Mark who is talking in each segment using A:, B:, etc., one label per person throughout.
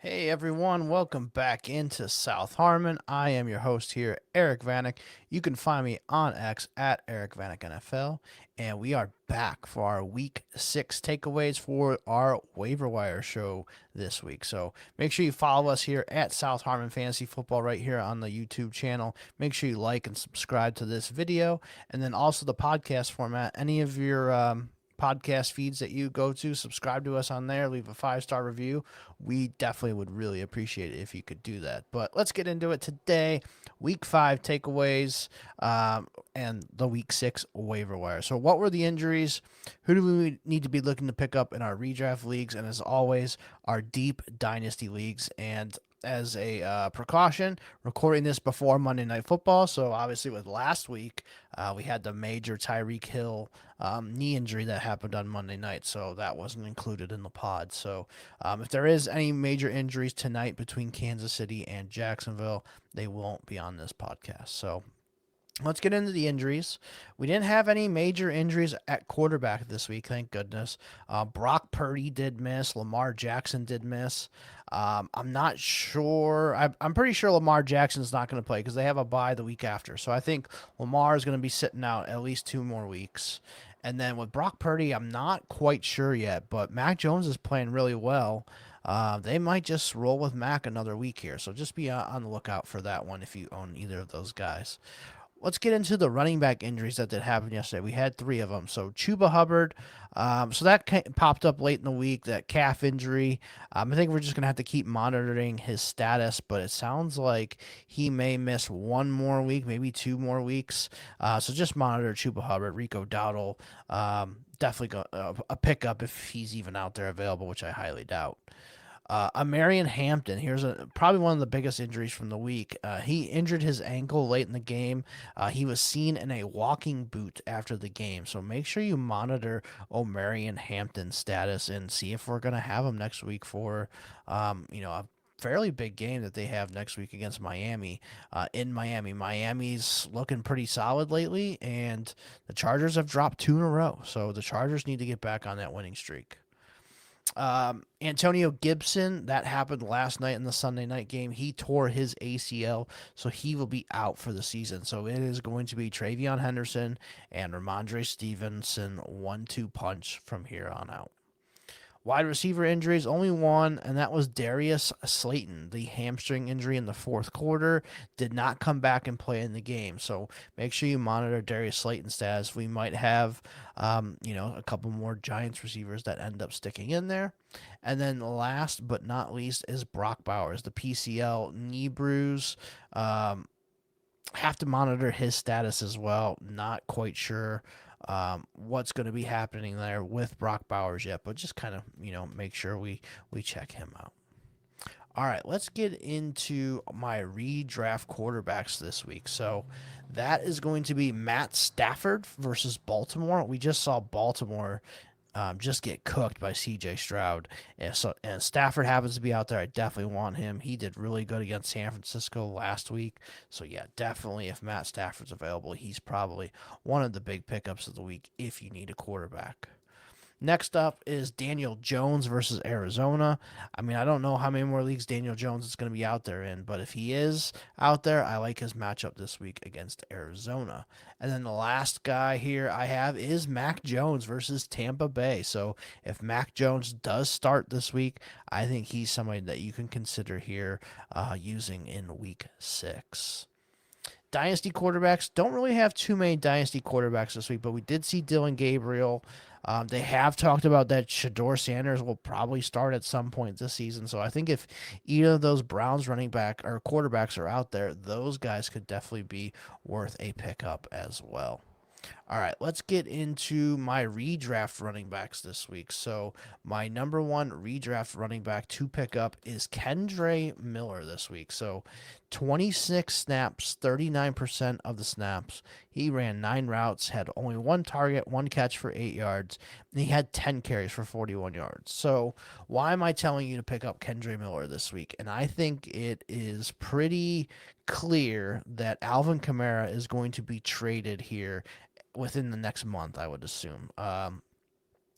A: Hey everyone, welcome back into South Harmon. I am your host here, Eric Vanek. You can find me on X at Eric Vanek NFL, and we are back for our Week 6 takeaways for our Waiver Wire show this week. So make sure you follow us here at South Harmon Fantasy Football right here on the YouTube channel. Make sure you like and subscribe to this video, and then also the podcast format. Any of your podcast feeds that you go to, subscribe to us on there, leave a 5-star review. We definitely would really appreciate it if you could do that. But let's get into it today. Week 5 takeaways and the Week 6 waiver wire. So what were the injuries? Who do we need to be looking to pick up in our redraft leagues? And as always, our deep dynasty leagues. And as a precaution, recording this before Monday Night Football. So obviously, with last week, we had the major Tyreek Hill knee injury that happened on Monday night, so that wasn't included in the pod. So if there is any major injuries tonight between Kansas City and Jacksonville, they won't be on this podcast. So let's get into the injuries. We didn't have any major injuries at quarterback this week, thank goodness. Brock Purdy did miss. Lamar Jackson did miss. I'm not sure. I'm pretty sure Lamar Jackson's not going to play because they have a bye the week after. So I think Lamar is going to be sitting out at least 2 more weeks. And then with Brock Purdy, I'm not quite sure yet, but Mac Jones is playing really well. They might just roll with Mac another week here. So just be on the lookout for that one if you own either of those guys. Let's get into the running back injuries that did happen yesterday. We had 3 of them. So Chuba Hubbard, so that popped up late in the week, that calf injury. I think we're just going to have to keep monitoring his status, but it sounds like he may miss 1 more week, maybe 2 more weeks. So just monitor Chuba Hubbard, Rico Dowdle. Definitely a pickup if he's even out there available, which I highly doubt. Marion Hampton, here's probably one of the biggest injuries from the week. He injured his ankle late in the game. He was seen in a walking boot after the game. So make sure you monitor Marion Hampton's status and see if we're going to have him next week for, a fairly big game that they have next week against Miami in Miami. Miami's looking pretty solid lately, and the Chargers have dropped 2 in a row. So the Chargers need to get back on that winning streak. Antonio Gibson, that happened last night in the Sunday night game. He tore his ACL, so he will be out for the season. So it is going to be Travion Henderson and Ramondre Stevenson 1-2 punch from here on out. Wide receiver injuries, only one, and that was Darius Slayton. The hamstring injury in the 4th quarter did not come back and play in the game. So make sure you monitor Darius Slayton's status. We might have, a couple more Giants receivers that end up sticking in there. And then last but not least is Brock Bowers, the PCL knee bruise. Have to monitor his status as well. Not quite sure what's going to be happening there with Brock Bowers yet, but just kind of, make sure we check him out. All right, let's get into my redraft quarterbacks this week. So that is going to be Matt Stafford versus Baltimore. We just saw Baltimore just get cooked by C.J. Stroud. And Stafford happens to be out there. I definitely want him. He did really good against San Francisco last week. So, yeah, definitely if Matt Stafford's available, he's probably one of the big pickups of the week if you need a quarterback. Next up is Daniel Jones versus Arizona. I mean, I don't know how many more leagues Daniel Jones is going to be out there in, but if he is out there, I like his matchup this week against Arizona. And then the last guy here I have is Mac Jones versus Tampa Bay. So if Mac Jones does start this week, I think he's somebody that you can consider here using in week 6. Dynasty quarterbacks, don't really have too many dynasty quarterbacks this week, but we did see Dylan Gabriel. They have talked about that Shador Sanders will probably start at some point this season. So I think if either of those Browns running back or quarterbacks are out there, those guys could definitely be worth a pickup as well. All right, let's get into my redraft running backs this week. So my number 1 redraft running back to pick up is Kendre Miller this week. So 26 snaps, 39% of the snaps. He ran 9 routes, had only 1 target, 1 catch for 8 yards, and he had 10 carries for 41 yards. So why am I telling you to pick up Kendre Miller this week? And I think it is pretty clear that Alvin Kamara is going to be traded here within the next month, I would assume.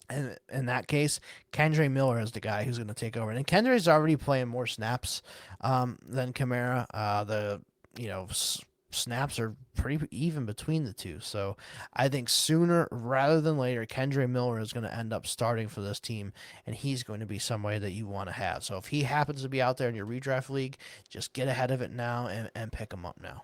A: And in that case, Kendre Miller is the guy who's going to take over. And Kendre's already playing more snaps than Kamara. The you know snaps are pretty even between the two. So I think sooner rather than later, Kendre Miller is going to end up starting for this team, and he's going to be somebody that you want to have. So if he happens to be out there in your redraft league, just get ahead of it now and pick him up now.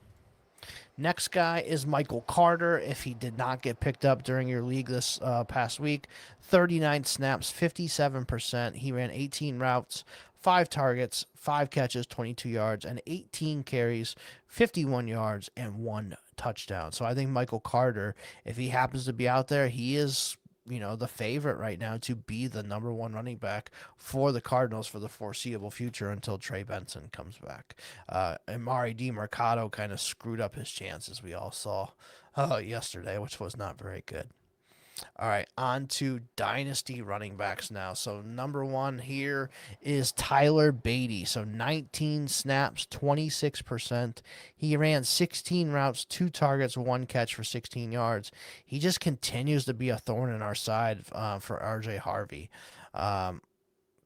A: Next guy is Michael Carter. If he did not get picked up during your league this past week, 39 snaps, 57%. He ran 18 routes, 5 targets, 5 catches, 22 yards, and 18 carries, 51 yards, and 1 touchdown. So I think Michael Carter, if he happens to be out there, he is the favorite right now to be the number 1 running back for the Cardinals for the foreseeable future until Trey Benson comes back. Amari DiMercato kind of screwed up his chances, we all saw yesterday, which was not very good. All right, on to Dynasty running backs now. So number 1 here is Tyler Beatty. So 19 snaps, 26%. He ran 16 routes, 2 targets, 1 catch for 16 yards. He just continues to be a thorn in our side for RJ Harvey.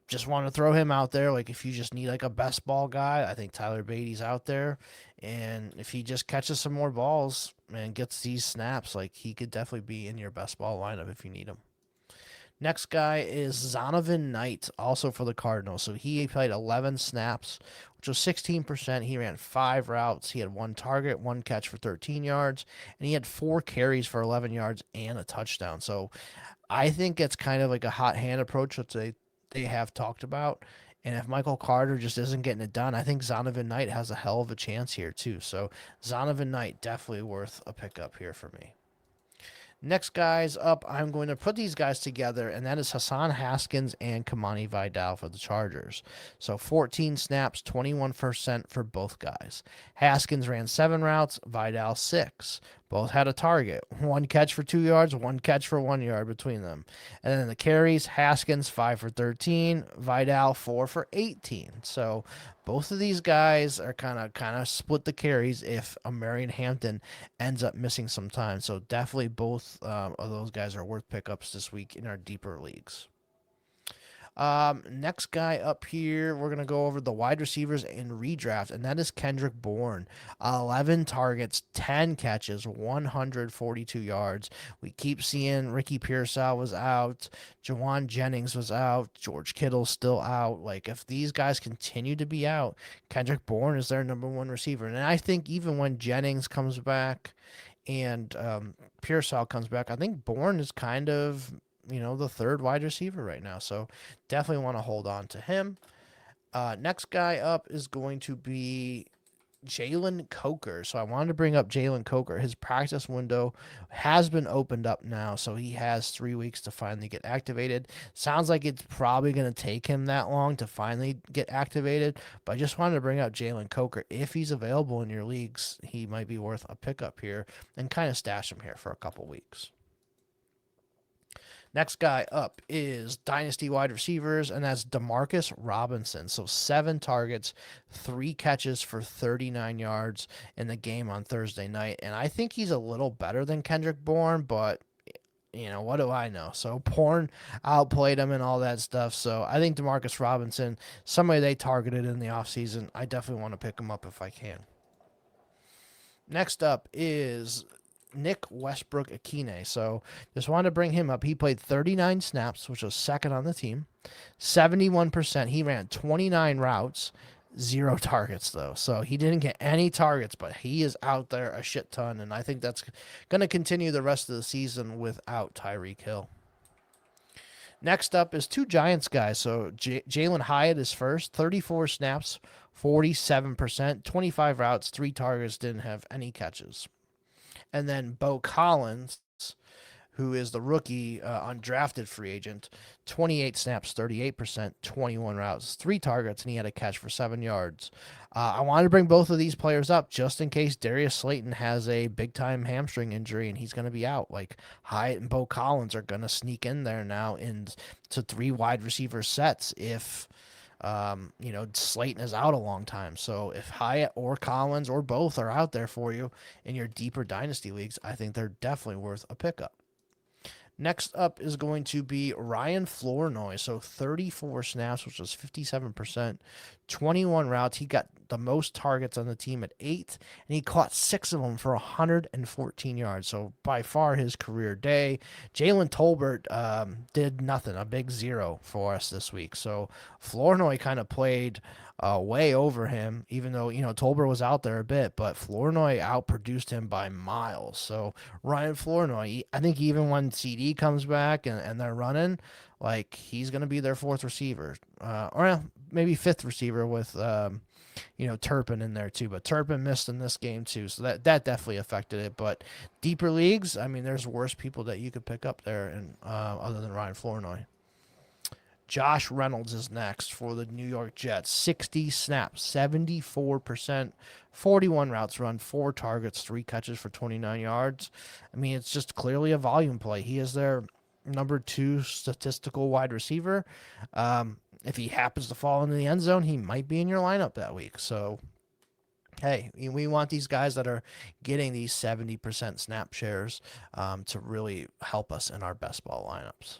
A: Just want to throw him out there. Like if you just need like a best ball guy, I think Tyler Beatty's out there. And if he just catches some more balls and gets these snaps, like he could definitely be in your best ball lineup if you need him. Next guy is Zonovan Knight, also for the Cardinals. So he played 11 snaps, which was 16%. He ran 5 routes. He had 1 target, 1 catch for 13 yards, and he had 4 carries for 11 yards and a touchdown. So I think it's kind of like a hot hand approach that they have talked about. And if Michael Carter just isn't getting it done, I think Zonovan Knight has a hell of a chance here too. So Zonovan Knight definitely worth a pickup here for me. Next guys up, I'm going to put these guys together, and that is Hassan Haskins and Kamani Vidal for the Chargers. So 14 snaps, 21% for both guys. Haskins ran 7 routes, Vidal 6. Both had a target. 1 catch for 2 yards, 1 catch for 1 yard between them. And then the carries, Haskins 5 for 13, Vidal 4 for 18. So both of these guys are kind of split the carries if Marion Hampton ends up missing some time. So definitely both of those guys are worth pickups this week in our deeper leagues. Next guy up here, we're going to go over the wide receivers in redraft, and that is Kendrick Bourne. 11 targets, 10 catches, 142 yards. We keep seeing Ricky Pearsall was out, Jawan Jennings was out, George Kittle's still out. Like, if these guys continue to be out, Kendrick Bourne is their number 1 receiver. And I think even when Jennings comes back and Pearsall comes back, I think Bourne is kind of the 3rd wide receiver right now. So definitely want to hold on to him. Next guy up is going to be Jalen Coker. So I wanted to bring up Jalen Coker. His practice window has been opened up now, so he has 3 weeks to finally get activated. Sounds like it's probably going to take him that long to finally get activated, but I just wanted to bring up Jalen Coker. If he's available in your leagues, he might be worth a pickup here and kind of stash him here for a couple weeks. Next guy up is Dynasty wide receivers, and that's Demarcus Robinson. So 7 targets, 3 catches for 39 yards in the game on Thursday night. And I think he's a little better than Kendrick Bourne, but what do I know? So Bourne outplayed him and all that stuff. So I think Demarcus Robinson, somebody they targeted in the offseason, I definitely want to pick him up if I can. Next up is Nick Westbrook-Akine. So just wanted to bring him up. He played 39 snaps, which was 2nd on the team. 71%. He ran 29 routes, 0 targets though. So he didn't get any targets, but he is out there a shit ton. And I think that's going to continue the rest of the season without Tyreek Hill. Next up is 2 Giants guys. So Jalen Hyatt is first, 34 snaps, 47%, 25 routes, 3 targets, didn't have any catches. And then Bo Collins, who is the rookie undrafted free agent, 28 snaps, 38%, 21 routes, 3 targets, and he had a catch for 7 yards. I wanted to bring both of these players up just in case Darius Slayton has a big-time hamstring injury and he's going to be out. Like Hyatt and Bo Collins are going to sneak in there now into 3 wide receiver sets if Slayton is out a long time. So if Hyatt or Collins or both are out there for you in your deeper dynasty leagues, I think they're definitely worth a pickup. Next up is going to be Ryan Flournoy. So 34 snaps, which was 57%, 21 routes. He got the most targets on the team at 8, and he caught 6 of them for 114 yards. So by far his career day. Jalen Tolbert did nothing, a big 0 for us this week. So Flournoy kind of played way over him, even though, Tolbert was out there a bit, but Flournoy outproduced him by miles. So Ryan Flournoy, I think even when CD comes back and they're running, like, he's going to be their 4th receiver, or maybe 5th receiver with, Turpin in there too. But Turpin missed in this game too, so that definitely affected it. But deeper leagues, I mean, there's worse people that you could pick up there, and other than Ryan Flournoy. Josh Reynolds is next for the New York Jets. 60 snaps, 74%, 41 routes run, 4 targets, 3 catches for 29 yards. I mean, it's just clearly a volume play. He is their number 2 statistical wide receiver. If he happens to fall into the end zone, he might be in your lineup that week. So, hey, we want these guys that are getting these 70% snap shares to really help us in our best ball lineups.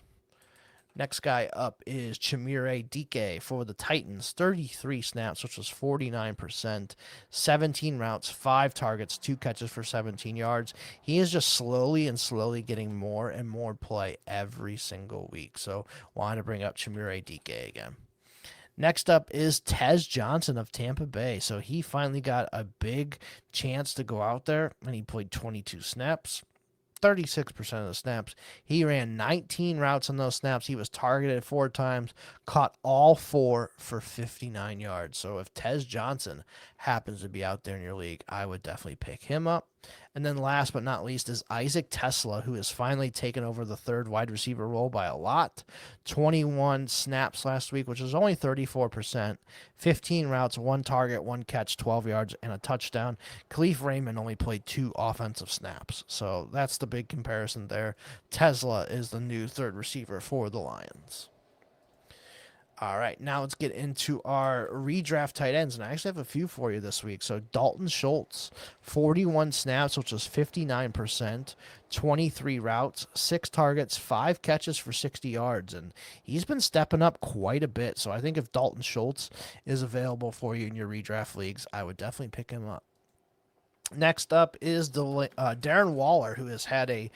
A: Next guy up is Chimere Dike for the Titans. 33 snaps, which was 49%. 17 routes, 5 targets, 2 catches for 17 yards. He is just slowly getting more and more play every single week. So wanted to bring up Chimere Dike again. Next up is Tez Johnson of Tampa Bay. So he finally got a big chance to go out there, and he played 22 snaps. 36% of the snaps. He ran 19 routes on those snaps. He was targeted 4 times, caught all 4 for 59 yards. So if Tez Johnson happens to be out there in your league, I would definitely pick him up. And then last but not least is Isaac Tesla, who has finally taken over the 3rd wide receiver role by a lot. 21 snaps last week, which is only 34%. 15 routes, 1 target, 1 catch, 12 yards, and a touchdown. Khalif Raymond only played 2 offensive snaps. So that's the big comparison there. Tesla is the new 3rd receiver for the Lions. All right, now let's get into our redraft tight ends, and I actually have a few for you this week. So Dalton Schultz, 41 snaps, which was 59%, 23 routes, 6 targets, 5 catches for 60 yards, and he's been stepping up quite a bit. So I think if Dalton Schultz is available for you in your redraft leagues, I would definitely pick him up. Next up is the Darren Waller, who has had a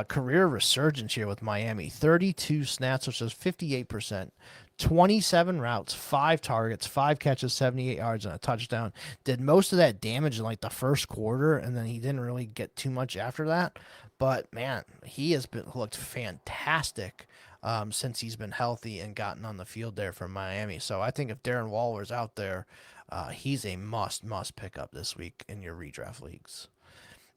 A: career resurgence here with Miami. 32 snaps, which is 58%. 27 routes, 5 targets, 5 catches, 78 yards, and a touchdown. Did most of that damage in like the first quarter, and then he didn't really get too much after that. But man, he has looked fantastic since he's been healthy and gotten on the field there for Miami. So I think if Darren Waller's out there, he's a must pick up this week in your redraft leagues.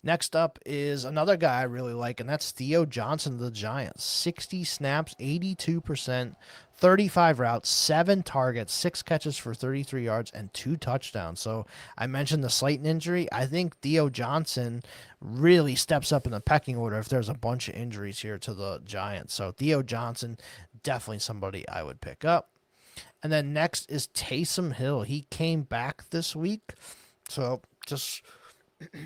A: Next up is another guy I really like, and that's Theo Johnson of the Giants. 60 snaps, 82%, 35 routes, 7 targets, 6 catches for 33 yards, and 2 touchdowns. So I mentioned the Slayton injury. I think Theo Johnson really steps up in the pecking order if there's a bunch of injuries here to the Giants. So Theo Johnson, definitely somebody I would pick up. And then next is Taysom Hill. He came back this week. So just...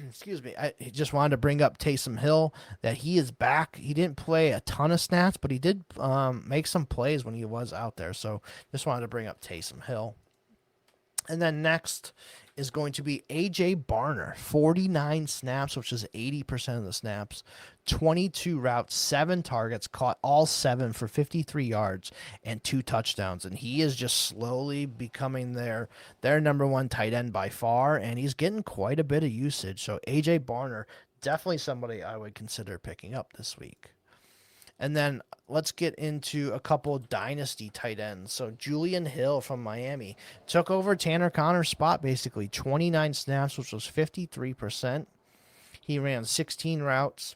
A: excuse me, I just wanted to bring up Taysom Hill, that he is back. He didn't play a ton of snaps, but he did make some plays when he was out there. So just wanted to bring up Taysom Hill. And then next is going to be A.J. Barner, 49 snaps, which is 80% of the snaps, 22 routes, 7 targets, caught all 7 for 53 yards and 2 touchdowns. And he is just slowly becoming their number 1 tight end by far, and he's getting quite a bit of usage. So A.J. Barner, definitely somebody I would consider picking up this week. And then let's get into a couple Dynasty tight ends. So Julian Hill from Miami took over Tanner Connor's spot, basically 29 snaps, which was 53%. He ran 16 routes,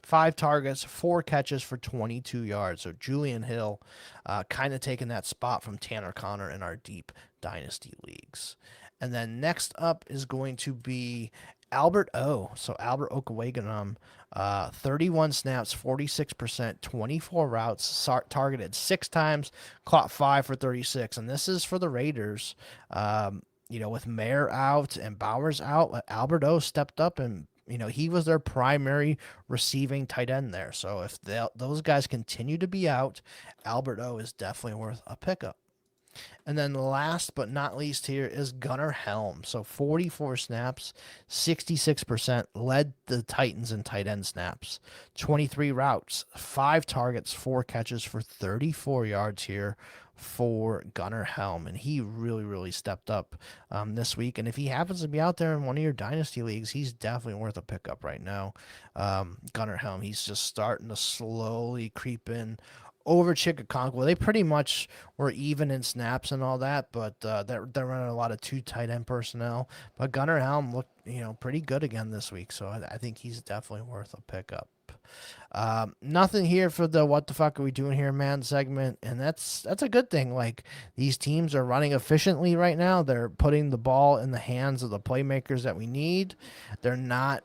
A: 5 targets, 4 catches for 22 yards. So Julian Hill kind of taking that spot from Tanner Connor in our deep Dynasty leagues. And then next up is going to be Albert O. So Albert Okwuegbunam, 31 snaps, 46%, 24 routes, targeted 6 times, caught 5 for 36. And this is for the Raiders. With Mayer out and Bowers out, Albert O stepped up and he was their primary receiving tight end there. So if those guys continue to be out, Albert O is definitely worth a pickup. And then last but not least here is Gunnar Helm. So 44 snaps, 66%, led the Titans in tight end snaps. 23 routes, 5 targets, 4 catches for 34 yards here for Gunnar Helm. And he really, really stepped up this week. And if he happens to be out there in one of your dynasty leagues, he's definitely worth a pickup right now. Gunnar Helm, he's just starting to slowly creep in over Chicago. They pretty much were even in snaps and all that, but they're running a lot of 2 tight end personnel. But Gunnar Helm looked, pretty good again this week, so I think he's definitely worth a pickup. Nothing here for the what the fuck are we doing here, man segment, and that's a good thing. Like, these teams are running efficiently right now. They're putting the ball in the hands of the playmakers that we need. They're not,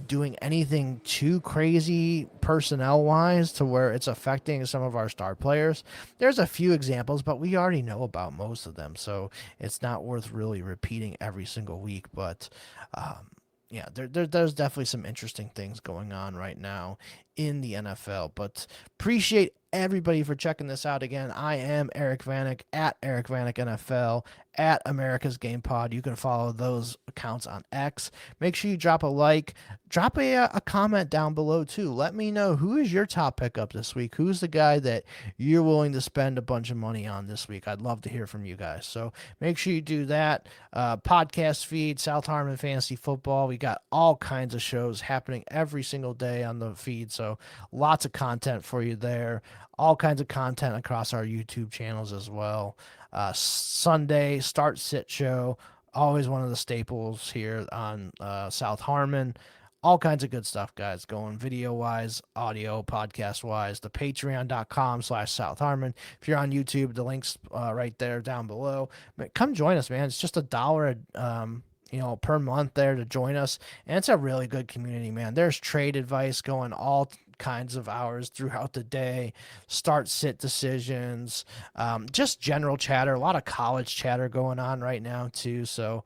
A: doing anything too crazy personnel wise to where it's affecting some of our star players. There's a few examples, but we already know about most of them, so it's not worth really repeating every single week. But yeah, there's definitely some interesting things going on right now in the NFL. But appreciate everybody for checking this out again. I am Eric Vanek at Eric Vanek NFL at America's Game Pod. You can follow those accounts on X. Make sure you drop a like, drop a comment down below too. Let me know, who is your top pickup this week. Who's the guy that you're willing to spend a bunch of money on this week? I'd love to hear from you guys. So make sure you do that. Podcast feed, South Harmon Fantasy Football. We got all kinds of shows happening every single day on the feed. So lots of content for you there. All kinds of content across our YouTube channels as well. Sunday start sit show, always one of the staples here on South Harmon. All kinds of good stuff, guys, going video wise, audio, podcast wise. The patreon.com/South Harmon. If you're on YouTube, the link's right there down below. But come join us, man. It's just $1 per month there to join us. And it's a really good community, man. There's trade advice going all kinds of hours throughout the day, start sit decisions, just general chatter, a lot of college chatter going on right now too. So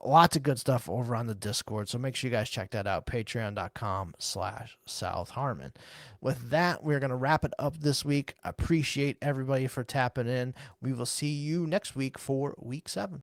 A: lots of good stuff over on the Discord. So make sure you guys check that out. Patreon.com/South Harmon. With that, we're going to wrap it up this week. Appreciate everybody for tapping in. We will see you next week for week 7.